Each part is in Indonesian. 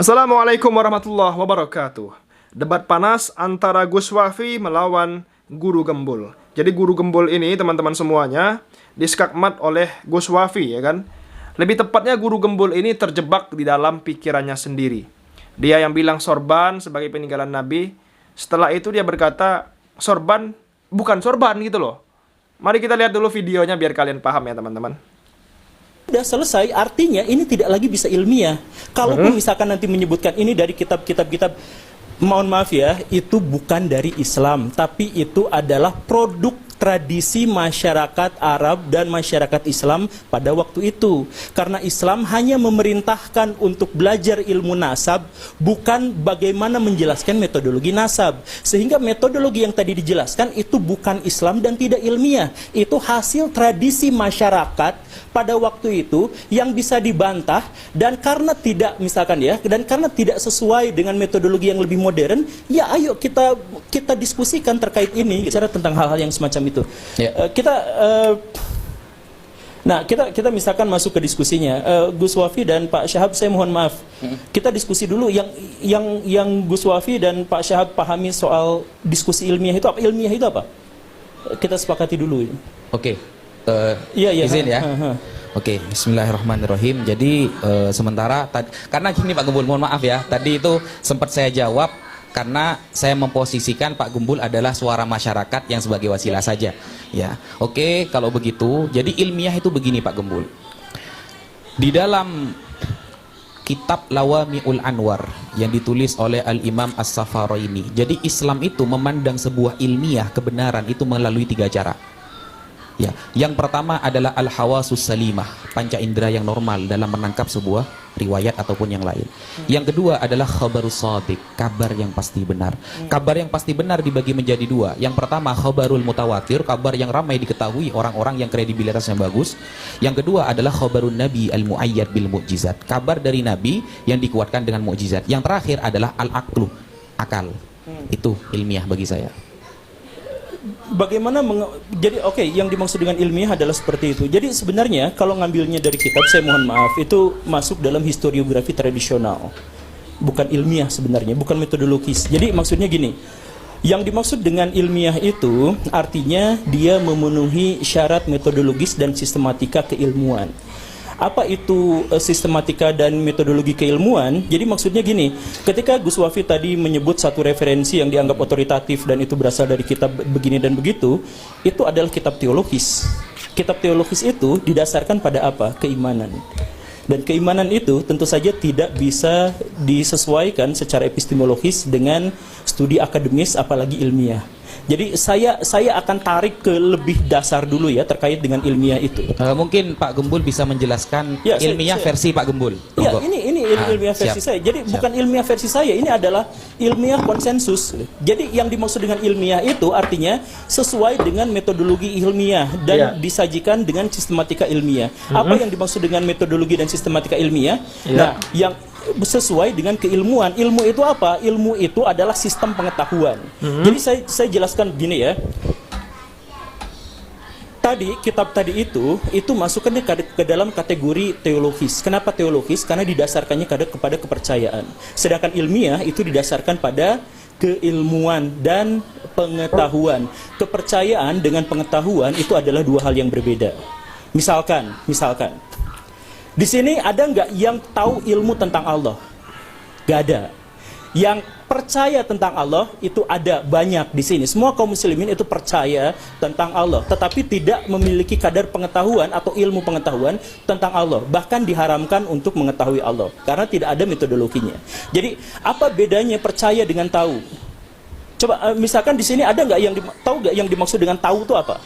Assalamualaikum warahmatullahi wabarakatuh. Debat panas antara Gus Wafi melawan Guru Gembul. Jadi Guru Gembul ini teman-teman semuanya diskakmat oleh Gus Wafi, ya kan? Lebih tepatnya Guru Gembul ini terjebak di dalam pikirannya sendiri. Dia yang bilang sorban sebagai peninggalan Nabi. Setelah itu dia berkata sorban bukan sorban gitu loh. Mari kita lihat dulu videonya biar kalian paham ya teman-teman. Sudah selesai, artinya ini tidak lagi bisa ilmiah. Kalaupun misalkan nanti menyebutkan ini dari kitab-kitab, mohon maaf ya, itu bukan dari Islam, tapi itu adalah produk tradisi masyarakat Arab dan masyarakat Islam pada waktu itu. Karena Islam hanya memerintahkan untuk belajar ilmu nasab, bukan bagaimana menjelaskan metodologi nasab. Sehingga metodologi yang tadi dijelaskan itu bukan Islam dan tidak ilmiah. Itu hasil tradisi masyarakat pada waktu itu yang bisa dibantah, dan karena tidak misalkan ya, dan karena tidak sesuai dengan metodologi yang lebih modern, ya ayo kita diskusikan terkait ini, bicara tentang hal-hal yang semacam itu. Ya. Kita misalkan masuk ke diskusinya. Gus Wafi dan Pak Syahab, saya mohon maaf. Kita diskusi dulu yang Gus Wafi dan Pak Syahab pahami soal diskusi ilmiah itu apa? Ilmiah itu apa? Kita sepakati dulu. Oke. Iya. Izin ya. Oke, bismillahirrahmanirrahim. Jadi sementara karena gini Pak Gembul, mohon maaf ya. Tadi itu sempat saya jawab karena saya memposisikan Pak Gembul adalah suara masyarakat yang sebagai wasilah saja. Ya. Oke, kalau begitu, jadi ilmiah itu begini Pak Gembul. Di dalam kitab Lawami'ul Anwar yang ditulis oleh Al-Imam As-Saffaraini. Jadi Islam itu memandang sebuah ilmiah kebenaran itu melalui 3 cara. Ya, yang pertama adalah al-hawasus salimah, panca indera yang normal dalam menangkap sebuah riwayat ataupun yang lain. Yang kedua adalah khabarus shadiq, kabar yang pasti benar. Kabar yang pasti benar dibagi menjadi 2. Yang pertama khabarul mutawatir, kabar yang ramai diketahui orang-orang yang kredibilitasnya bagus. Yang kedua adalah khabarun nabi al-muayyad bil mu'jizat, kabar dari nabi yang dikuatkan dengan mukjizat. Yang terakhir adalah al-aqlu, akal. Itu ilmiah bagi saya. Bagaimana jadi yang dimaksud dengan ilmiah adalah seperti itu. Jadi sebenarnya kalau ngambilnya dari kitab, saya mohon maaf, itu masuk dalam historiografi tradisional, bukan ilmiah sebenarnya, bukan metodologis. Jadi maksudnya gini, yang dimaksud dengan ilmiah itu artinya dia memenuhi syarat metodologis dan sistematika keilmuan. Apa itu sistematika dan metodologi keilmuan? Jadi maksudnya gini, ketika Gus Wafi tadi menyebut satu referensi yang dianggap otoritatif dan itu berasal dari kitab begini dan begitu, itu adalah kitab teologis. Kitab teologis itu didasarkan pada apa? Keimanan. Dan keimanan itu tentu saja tidak bisa disesuaikan secara epistemologis dengan studi akademis apalagi ilmiah. Jadi saya akan tarik ke lebih dasar dulu ya terkait dengan ilmiah itu. Mungkin Pak Gembul bisa menjelaskan ya, ilmiah versi Pak Gembul. Ya, ini ilmiah versi saya. Jadi bukan ilmiah versi saya, ini adalah ilmiah konsensus. Jadi yang dimaksud dengan ilmiah itu artinya sesuai dengan metodologi ilmiah dan disajikan dengan sistematika ilmiah. Apa yang dimaksud dengan metodologi dan sistematika ilmiah? Nah, yang sesuai dengan keilmuan. Ilmu itu apa? Ilmu itu adalah sistem pengetahuan. Jadi saya jelaskan gini ya. Tadi kitab tadi itu masukkannya ke dalam kategori teologis. Kenapa teologis? Karena didasarkannya kepada kepercayaan. Sedangkan ilmiah itu didasarkan pada keilmuan dan pengetahuan. Kepercayaan dengan pengetahuan itu adalah 2 hal yang berbeda. Misalkan di sini ada nggak yang tahu ilmu tentang Allah? Gak ada. Yang percaya tentang Allah itu ada banyak di sini. Semua kaum muslimin itu percaya tentang Allah, tetapi tidak memiliki kadar pengetahuan atau ilmu pengetahuan tentang Allah. Bahkan diharamkan untuk mengetahui Allah karena tidak ada metodologinya. Jadi apa bedanya percaya dengan tahu? Coba misalkan di sini ada nggak yang tahu nggak yang dimaksud dengan tahu itu apa?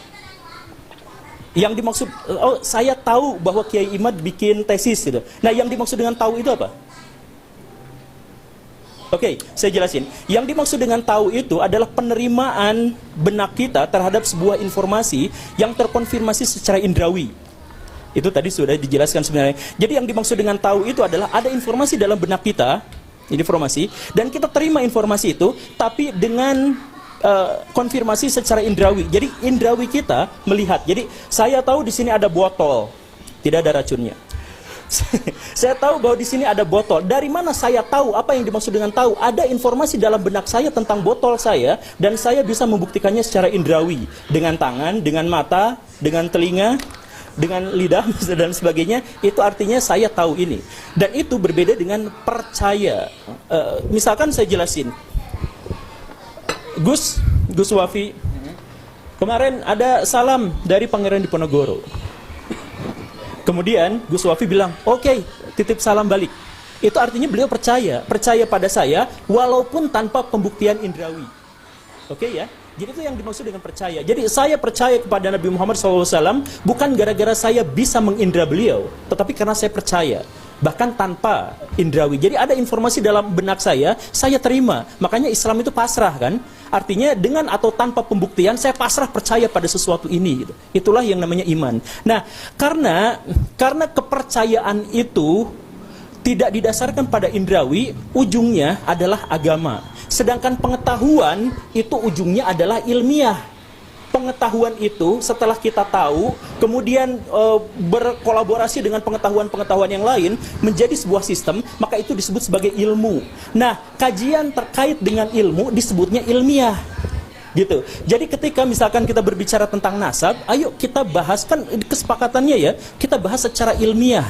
Yang dimaksud, saya tahu bahwa Kiai Imad bikin tesis gitu. Nah, yang dimaksud dengan tahu itu apa? Oke, saya jelasin. Yang dimaksud dengan tahu itu adalah penerimaan benak kita terhadap sebuah informasi yang terkonfirmasi secara indrawi. Itu tadi sudah dijelaskan sebenarnya. Jadi yang dimaksud dengan tahu itu adalah ada informasi dalam benak kita, informasi, dan kita terima informasi itu, tapi dengan konfirmasi secara indrawi. Jadi indrawi kita melihat. Jadi saya tahu di sini ada botol, tidak ada racunnya. Saya tahu bahwa di sini ada botol. Dari mana saya tahu apa yang dimaksud dengan tahu? Ada informasi dalam benak saya tentang botol saya, dan saya bisa membuktikannya secara indrawi, dengan tangan, dengan mata, dengan telinga, dengan lidah dan sebagainya. Itu artinya saya tahu ini. Dan itu berbeda dengan percaya. Misalkan saya jelasin, Gus Wafi, kemarin ada salam dari Pangeran Diponegoro. Kemudian Gus Wafi bilang, oke, titip salam balik. Itu artinya beliau percaya pada saya walaupun tanpa pembuktian indrawi. Oke ya? Jadi itu yang dimaksud dengan percaya. Jadi saya percaya kepada Nabi Muhammad SAW bukan gara-gara saya bisa mengindra beliau, tetapi karena saya percaya. Bahkan tanpa indrawi. Jadi ada informasi dalam benak saya terima. Makanya Islam itu pasrah kan? Artinya dengan atau tanpa pembuktian saya pasrah percaya pada sesuatu ini gitu. Itulah yang namanya iman. Nah, karena kepercayaan itu tidak didasarkan pada indrawi, ujungnya adalah agama. Sedangkan pengetahuan itu ujungnya adalah ilmiah. Pengetahuan itu setelah kita tahu, kemudian berkolaborasi dengan pengetahuan-pengetahuan yang lain menjadi sebuah sistem, maka itu disebut sebagai ilmu. Nah, kajian terkait dengan ilmu disebutnya ilmiah. Gitu. Jadi ketika misalkan kita berbicara tentang nasab, ayo kita bahas, kan kesepakatannya ya, kita bahas secara ilmiah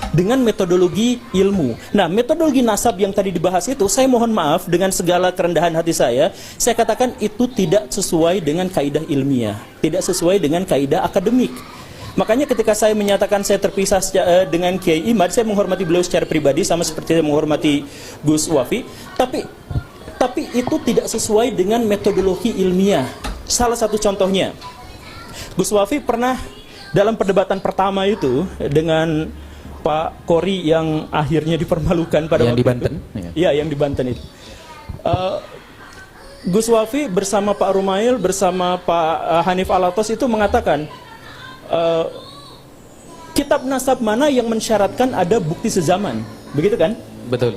dengan metodologi ilmu. Nah, metodologi nasab yang tadi dibahas itu, saya mohon maaf dengan segala kerendahan hati saya katakan itu tidak sesuai dengan kaidah ilmiah, tidak sesuai dengan kaidah akademik. Makanya ketika saya menyatakan saya terpisah dengan Kiai Imad, saya menghormati beliau secara pribadi sama seperti saya menghormati Gus Wafi, tapi itu tidak sesuai dengan metodologi ilmiah. Salah satu contohnya, Gus Wafi pernah dalam perdebatan pertama itu dengan Pak Kori yang akhirnya dipermalukan pada yang waktu di Banten. Iya, yang di Banten itu. Gus Wafi bersama Pak Rumail, bersama Pak Hanif Alatos itu mengatakan, kitab nasab mana yang mensyaratkan ada bukti sezaman, begitu kan? Betul.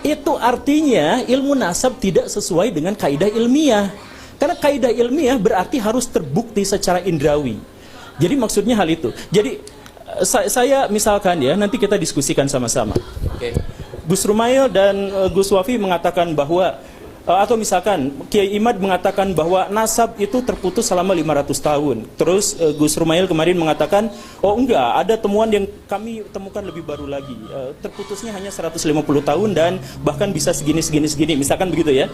Itu artinya ilmu nasab tidak sesuai dengan kaidah ilmiah. Karena kaidah ilmiah berarti harus terbukti secara indrawi. Jadi maksudnya hal itu. Jadi saya misalkan ya, nanti kita diskusikan sama-sama. Oke. Gus Rumail dan Gus Wafi mengatakan bahwa, atau misalkan Kiai Imad mengatakan bahwa nasab itu terputus selama 500 tahun. Terus Gus Rumail kemarin mengatakan, oh enggak, ada temuan yang kami temukan lebih baru lagi. Terputusnya hanya 150 tahun dan bahkan bisa segini. Misalkan begitu ya.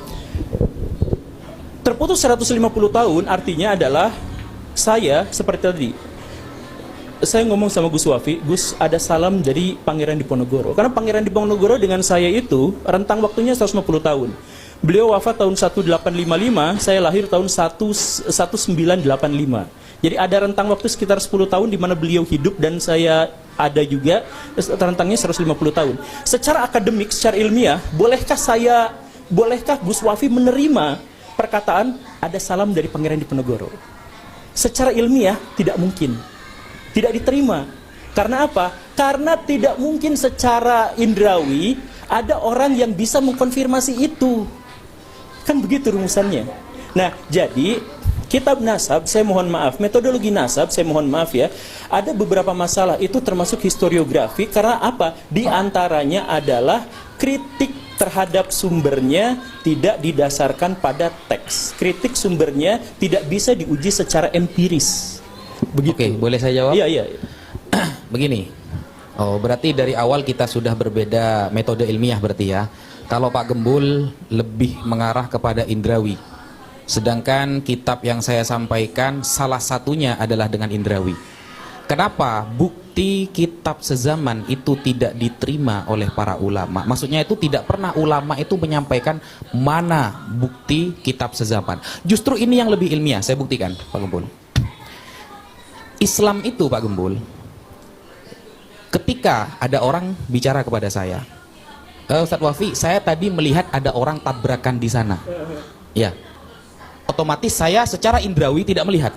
Terputus 150 tahun artinya adalah saya seperti tadi. Saya ngomong sama Gus Wafi, Gus, ada salam dari Pangeran Diponegoro. Karena Pangeran Diponegoro dengan saya itu rentang waktunya 150 tahun. Beliau wafat tahun 1855, saya lahir tahun 1985. Jadi ada rentang waktu sekitar 10 tahun di mana beliau hidup dan saya ada juga, rentangnya 150 tahun. Secara akademik, secara ilmiah, bolehkah Gus Wafi menerima perkataan ada salam dari Pangeran Diponegoro? Secara ilmiah tidak mungkin. Tidak diterima. Karena apa? Karena tidak mungkin secara indrawi ada orang yang bisa mengkonfirmasi itu. Kan begitu rumusannya. Nah, jadi kitab nasab, saya mohon maaf, metodologi nasab, saya mohon maaf ya, ada beberapa masalah, itu termasuk historiografi. Karena apa? Di antaranya adalah kritik terhadap sumbernya tidak didasarkan pada teks. Kritik sumbernya tidak bisa diuji secara empiris. Begitu. Oke, boleh saya jawab? Iya. Begini. Oh, berarti dari awal kita sudah berbeda metode ilmiah berarti ya. Kalau Pak Gembul lebih mengarah kepada indrawi. Sedangkan kitab yang saya sampaikan salah satunya adalah dengan indrawi. Kenapa bukti kitab sezaman itu tidak diterima oleh para ulama? Maksudnya itu tidak pernah ulama itu menyampaikan mana bukti kitab sezaman. Justru ini yang lebih ilmiah, saya buktikan Pak Gembul. Islam itu Pak Gembul, ketika ada orang bicara kepada saya, Ustadz Wafi, saya tadi melihat ada orang tabrakan di sana. Ya, otomatis saya secara indrawi tidak melihat.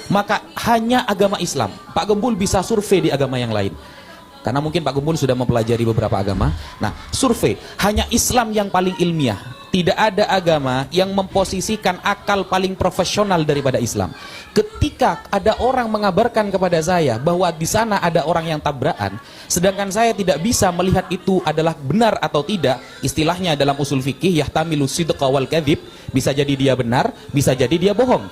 Maka hanya agama Islam. Pak Gembul bisa survei di agama yang lain. karena mungkin Pak Gembul sudah mempelajari beberapa agama. Nah, survei, hanya Islam yang paling ilmiah. Tidak ada agama yang memposisikan akal paling profesional daripada Islam. Ketika ada orang mengabarkan kepada saya bahwa di sana ada orang yang tabrakan, sedangkan saya tidak bisa melihat itu adalah benar atau tidak, istilahnya dalam usul fikih yahtamilu sidqa wal kadzib, bisa jadi dia benar, bisa jadi dia bohong.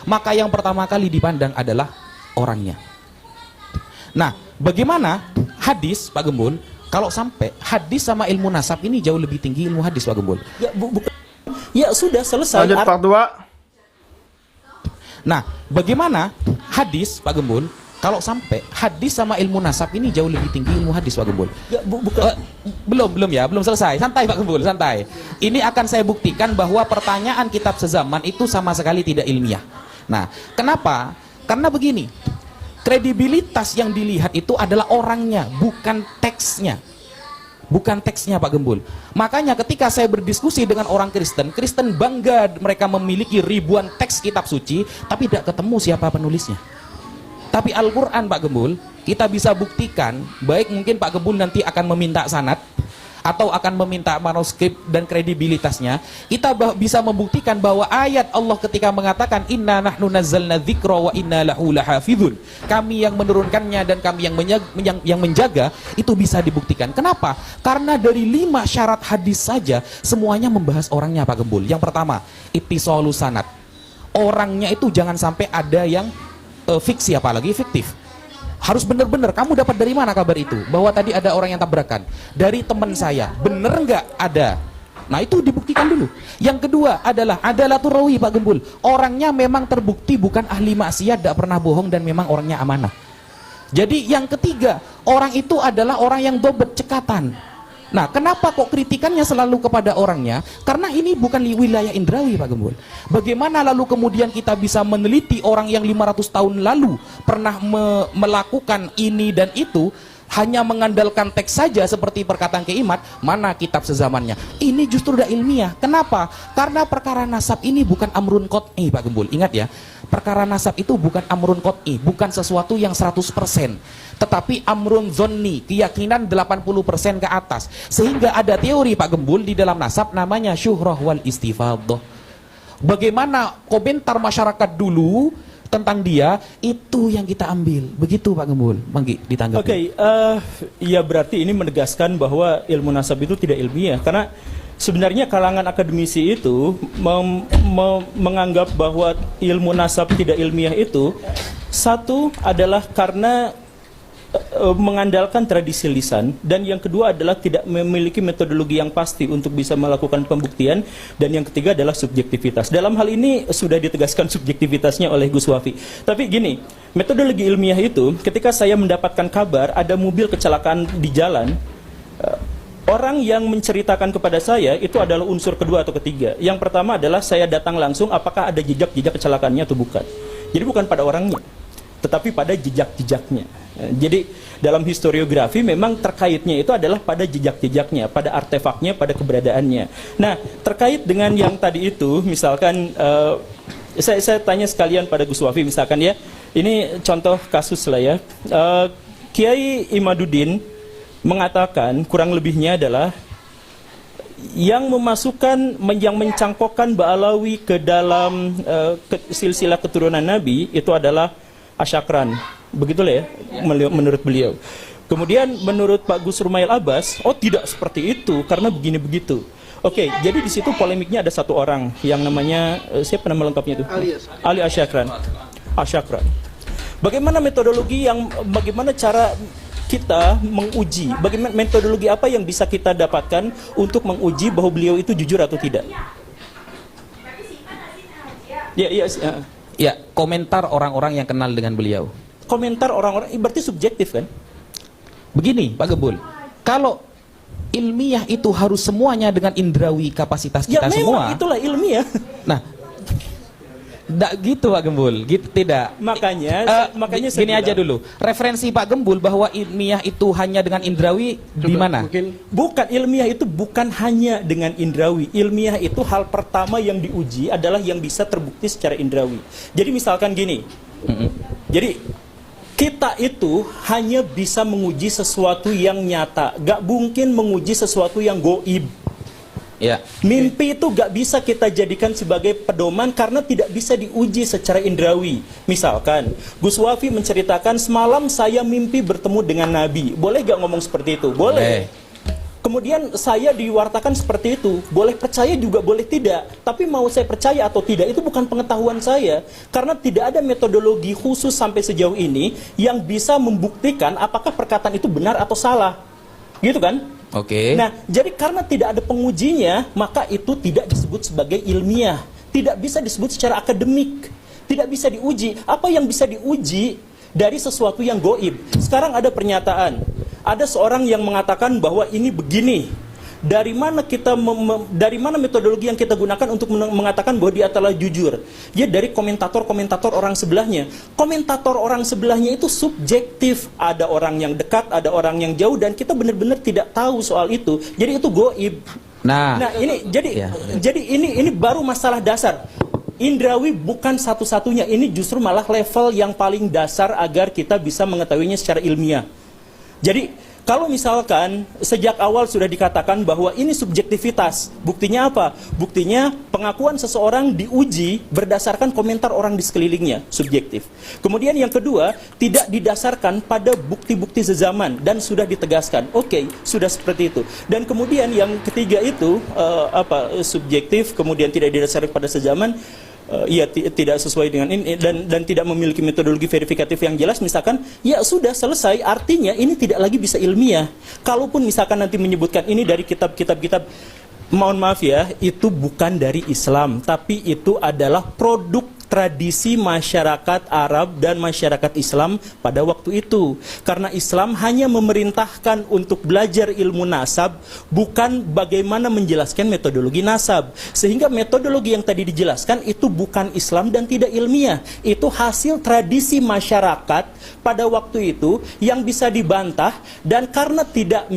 Maka yang pertama kali dipandang adalah orangnya. Nah, bagaimana hadis, Pak Gembul, kalau sampai hadis sama ilmu nasab ini jauh lebih tinggi ilmu hadis, Pak Gembul? Ya, bukan. Ya sudah selesai. Lanjut part 2. Nah, bagaimana hadis, Pak Gembul, kalau sampai hadis sama ilmu nasab ini jauh lebih tinggi ilmu hadis, Pak Gembul? Ya, bukan. Belum selesai. Santai, Pak Gembul, santai. Ini akan saya buktikan bahwa pertanyaan kitab sezaman itu sama sekali tidak ilmiah. Nah, kenapa? Karena begini, kredibilitas yang dilihat itu adalah orangnya, bukan teksnya. Bukan teksnya, Pak Gembul. Makanya ketika saya berdiskusi dengan orang Kristen, Kristen bangga mereka memiliki ribuan teks kitab suci, tapi tidak ketemu siapa penulisnya. Tapi Al-Quran, Pak Gembul, kita bisa buktikan, baik mungkin Pak Gembul nanti akan meminta sanad, atau akan meminta manuskrip dan kredibilitasnya, kita bisa membuktikan bahwa ayat Allah ketika mengatakan inna nahnu nazzalna dzikra wa inna lahu lahafizun, kami yang menurunkannya dan kami yang menjaga, itu bisa dibuktikan. Kenapa? Karena dari 5 syarat hadis saja semuanya membahas orangnya, Pak Gembul. Yang pertama, ittisalu sanad. Orangnya itu jangan sampai ada yang fiksi, apalagi fiktif. Harus benar-benar, kamu dapat dari mana kabar itu? Bahwa tadi ada orang yang tabrakan. Dari teman saya, bener nggak ada? Nah, itu dibuktikan dulu. Yang kedua adalah adalatul rawi, Pak Gembul. Orangnya memang terbukti bukan ahli maksiat, tidak pernah bohong, dan memang orangnya amanah. Jadi yang ketiga, orang itu adalah orang yang dobet, cekatan. Nah, kenapa kok kritikannya selalu kepada orangnya? Karena ini bukan wilayah indrawi, Pak Gembul. Bagaimana lalu kemudian kita bisa meneliti orang yang 500 tahun lalu pernah melakukan ini dan itu, hanya mengandalkan teks saja seperti perkataan Kiai Imad, mana kitab sezamannya? Ini justru tidak ilmiah. Kenapa? Karena perkara nasab ini bukan amrun qot'i, Pak Gembul. Ingat ya, perkara nasab itu bukan amrun qot'i, bukan sesuatu yang 100%, tetapi amrun zonni, keyakinan 80% ke atas. Sehingga ada teori, Pak Gembul, di dalam nasab namanya syuhrah wal istifadhah. Bagaimana komentar masyarakat dulu tentang dia, itu yang kita ambil. Begitu, Pak Gembul. Manggi, ditanggapi. Oke, ya berarti ini menegaskan bahwa ilmu nasab itu tidak ilmiah, karena sebenarnya kalangan akademisi itu menganggap bahwa ilmu nasab tidak ilmiah itu, satu adalah karena mengandalkan tradisi lisan, dan yang kedua adalah tidak memiliki metodologi yang pasti untuk bisa melakukan pembuktian, dan yang ketiga adalah subjektivitas. Dalam hal ini sudah ditegaskan subjektivitasnya oleh Gus Wafi. Tapi gini, metodologi ilmiah itu ketika saya mendapatkan kabar ada mobil kecelakaan di jalan, orang yang menceritakan kepada saya itu adalah unsur kedua atau ketiga. Yang pertama adalah saya datang langsung, apakah ada jejak-jejak kecelakaannya atau bukan. Jadi bukan pada orangnya, tetapi pada jejak-jejaknya. Jadi dalam historiografi memang terkaitnya itu adalah pada jejak-jejaknya, pada artefaknya, pada keberadaannya. Nah, terkait dengan yang tadi itu, misalkan saya tanya sekalian pada Gus Wafi, misalkan ya, ini contoh kasus lah ya, Kiai Imaduddin mengatakan kurang lebihnya adalah yang memasukkan, yang mencangkokkan Ba'alawi ke dalam silsilah keturunan Nabi itu adalah Asyakran, begitulah ya, menurut beliau. Kemudian menurut Pak Gus Rumail Abbas, oh tidak seperti itu, karena begini begitu. Oke, jadi di situ polemiknya ada satu orang yang namanya siapa nama lengkapnya itu? Ali Asyakran. Asyakran. Bagaimana metodologi bagaimana cara kita menguji, bagaimana metodologi apa yang bisa kita dapatkan untuk menguji bahwa beliau itu jujur atau tidak? Ya, komentar orang-orang yang kenal dengan beliau. Komentar orang-orang, berarti subjektif kan? Begini, Pak Gembul, kalau ilmiah itu harus semuanya dengan indrawi kapasitas kita semua. Ya memang itulah ilmiah. Nah, tidak gitu, Pak Gembul, gitu tidak. Makanya saya gini aja dulu. Referensi Pak Gembul bahwa ilmiah itu hanya dengan indrawi di mana? Bukan, ilmiah itu bukan hanya dengan indrawi. Ilmiah itu hal pertama yang diuji adalah yang bisa terbukti secara indrawi. Jadi misalkan gini. Jadi Kita itu hanya bisa menguji sesuatu yang nyata, gak mungkin menguji sesuatu yang goib. Ya. Mimpi itu gak bisa kita jadikan sebagai pedoman karena tidak bisa diuji secara indrawi. Misalkan, Gus Wafi menceritakan semalam saya mimpi bertemu dengan Nabi. Boleh gak ngomong seperti itu? Boleh. Kemudian saya diwartakan seperti itu. Boleh percaya juga boleh tidak. Tapi mau saya percaya atau tidak itu bukan pengetahuan saya. Karena tidak ada metodologi khusus sampai sejauh ini yang bisa membuktikan apakah perkataan itu benar atau salah. Gitu kan? Oke. Nah, jadi karena tidak ada pengujinya, maka itu tidak disebut sebagai ilmiah. Tidak bisa disebut secara akademik. Tidak bisa diuji. Apa yang bisa diuji dari sesuatu yang goib? Sekarang ada pernyataan. Ada seorang yang mengatakan bahwa ini begini. Dari mana dari mana metodologi yang kita gunakan untuk mengatakan bahwa dia telah jujur? Ya dari komentator-komentator orang sebelahnya. Komentator orang sebelahnya itu subjektif. Ada orang yang dekat, ada orang yang jauh, dan kita benar-benar tidak tahu soal itu. Jadi itu goib. Nah ini jadi ini baru masalah dasar. Indrawi bukan satu-satunya. Ini justru malah level yang paling dasar agar kita bisa mengetahuinya secara ilmiah. Jadi, kalau misalkan sejak awal sudah dikatakan bahwa ini subjektivitas, buktinya apa? Buktinya pengakuan seseorang diuji berdasarkan komentar orang di sekelilingnya, subjektif. Kemudian yang kedua, tidak didasarkan pada bukti-bukti sezaman dan sudah ditegaskan. Oke, sudah seperti itu. Dan kemudian yang ketiga itu subjektif, kemudian tidak didasarkan pada sezaman. Tidak sesuai dengan ini dan tidak memiliki metodologi verifikatif yang jelas, misalkan ya sudah selesai, artinya ini tidak lagi bisa ilmiah. Kalaupun misalkan nanti menyebutkan ini dari kitab-kitab, mohon maaf ya, itu bukan dari Islam, tapi itu adalah produk tradisi masyarakat Arab dan masyarakat Islam pada waktu itu. Karena Islam hanya memerintahkan untuk belajar ilmu nasab, bukan bagaimana menjelaskan metodologi nasab. Sehingga metodologi yang tadi dijelaskan itu bukan Islam dan tidak ilmiah. Itu hasil tradisi masyarakat pada waktu itu yang bisa dibantah, dan karena tidak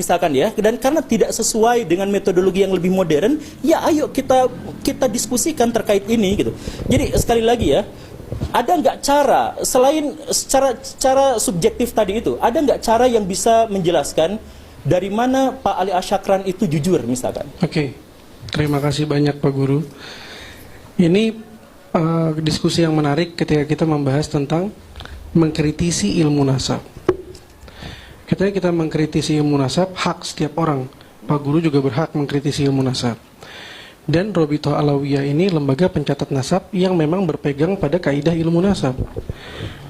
tidak sesuai dengan metodologi yang lebih modern, ya ayo kita diskusikan terkait ini gitu. Jadi sekali lagi ya, ada nggak cara selain secara subjektif tadi itu, ada nggak cara yang bisa menjelaskan dari mana Pak Ali Asyakran itu jujur misalkan? Oke, terima kasih banyak Pak Guru. Ini diskusi yang menarik ketika kita membahas tentang mengkritisi ilmu nasab. Ketika kita mengkritisi ilmu nasab, hak setiap orang. Pak Guru juga berhak mengkritisi ilmu nasab. Dan Robitoh Alawiyah ini lembaga pencatat nasab yang memang berpegang pada kaidah ilmu nasab.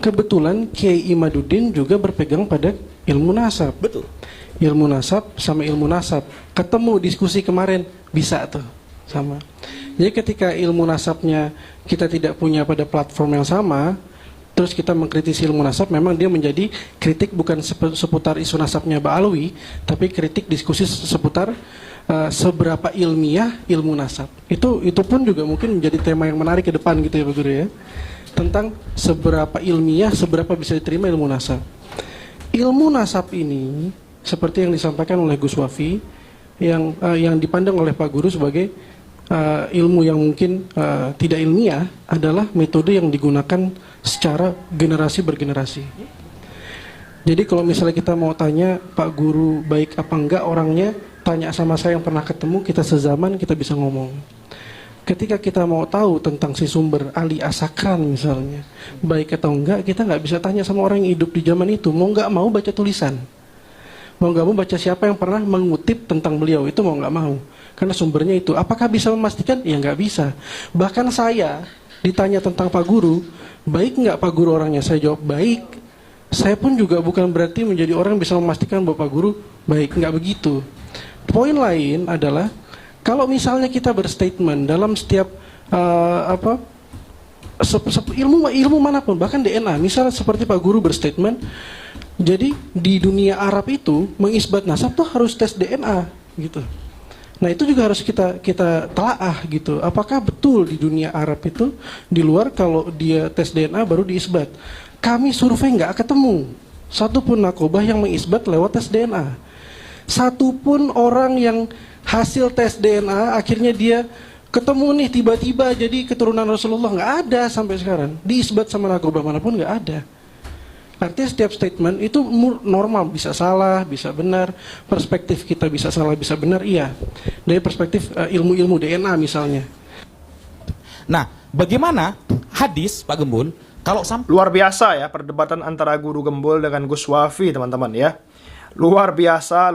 Kebetulan Kiai Imaduddin juga berpegang pada ilmu nasab. Betul. Ilmu nasab sama ilmu nasab ketemu diskusi kemarin, bisa tuh sama. Jadi ketika ilmu nasabnya kita tidak punya pada platform yang sama, terus kita mengkritisi ilmu nasab, memang dia menjadi kritik bukan seputar isu nasabnya Ba'alawi, tapi kritik diskusi seputar seberapa ilmiah ilmu nasab. Itu pun juga mungkin menjadi tema yang menarik ke depan gitu ya Pak Guru ya. Tentang seberapa ilmiah, seberapa bisa diterima ilmu nasab. Ilmu nasab ini seperti yang disampaikan oleh Gus Wafi, yang dipandang oleh Pak Guru sebagai ilmu yang mungkin tidak ilmiah, adalah metode yang digunakan secara generasi bergenerasi. Jadi kalau misalnya kita mau tanya Pak Guru baik apa enggak orangnya, tanya sama saya yang pernah ketemu, kita sezaman, kita bisa ngomong. Ketika kita mau tahu tentang si sumber Ali Asyakran misalnya, baik atau enggak, kita nggak bisa tanya sama orang yang hidup di zaman itu. Mau nggak mau baca tulisan, mau nggak mau baca siapa yang pernah mengutip tentang beliau, itu mau nggak mau. Karena sumbernya itu. Apakah bisa memastikan? Ya nggak bisa. Bahkan saya ditanya tentang Pak Guru, baik nggak Pak Guru orangnya? Saya jawab baik. Saya pun juga bukan berarti menjadi orang yang bisa memastikan bahwa Pak Guru baik, nggak begitu. Poin lain adalah kalau misalnya kita berstatement dalam setiap ilmu manapun, bahkan DNA, misalnya seperti Pak Guru berstatement, jadi di dunia Arab itu mengisbat nasab tuh harus tes DNA gitu. Nah itu juga harus kita telaah gitu. Apakah betul di dunia Arab itu, di luar kalau dia tes DNA baru diisbat? Kami survei nggak ketemu satupun nakobah yang mengisbat lewat tes DNA. Satupun orang yang hasil tes DNA akhirnya dia ketemu nih tiba-tiba jadi keturunan Rasulullah, nggak ada sampai sekarang. Diisbat sama nakobah manapun nggak ada. Artinya setiap statement itu normal, bisa salah, bisa benar, perspektif kita bisa salah, bisa benar, iya. Dari perspektif ilmu-ilmu DNA misalnya. Nah, bagaimana hadis Pak Gembul kalau sampai Luar biasa ya perdebatan antara Guru Gembul dengan Gus Wafi, teman-teman ya. Luar biasa,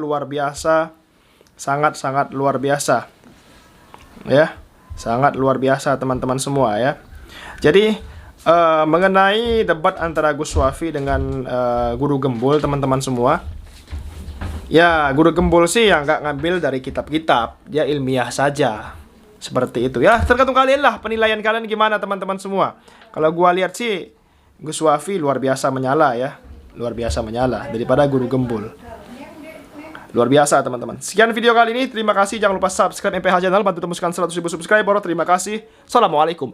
sangat-sangat luar biasa. Ya, sangat luar biasa teman-teman semua ya. Jadi mengenai debat antara Gus Wafi dengan Guru Gembul, teman-teman semua. Ya, Guru Gembul sih yang nggak ngambil dari kitab-kitab, dia ilmiah saja. Seperti itu ya, tergantung kalian lah, penilaian kalian gimana teman-teman semua. Kalau gua lihat sih Gus Wafi luar biasa menyala ya, luar biasa menyala daripada Guru Gembul. Luar biasa teman-teman. Sekian video kali ini, terima kasih, jangan lupa subscribe MPH channel, bantu tembuskan 100.000 subscriber. Terima kasih, assalamualaikum.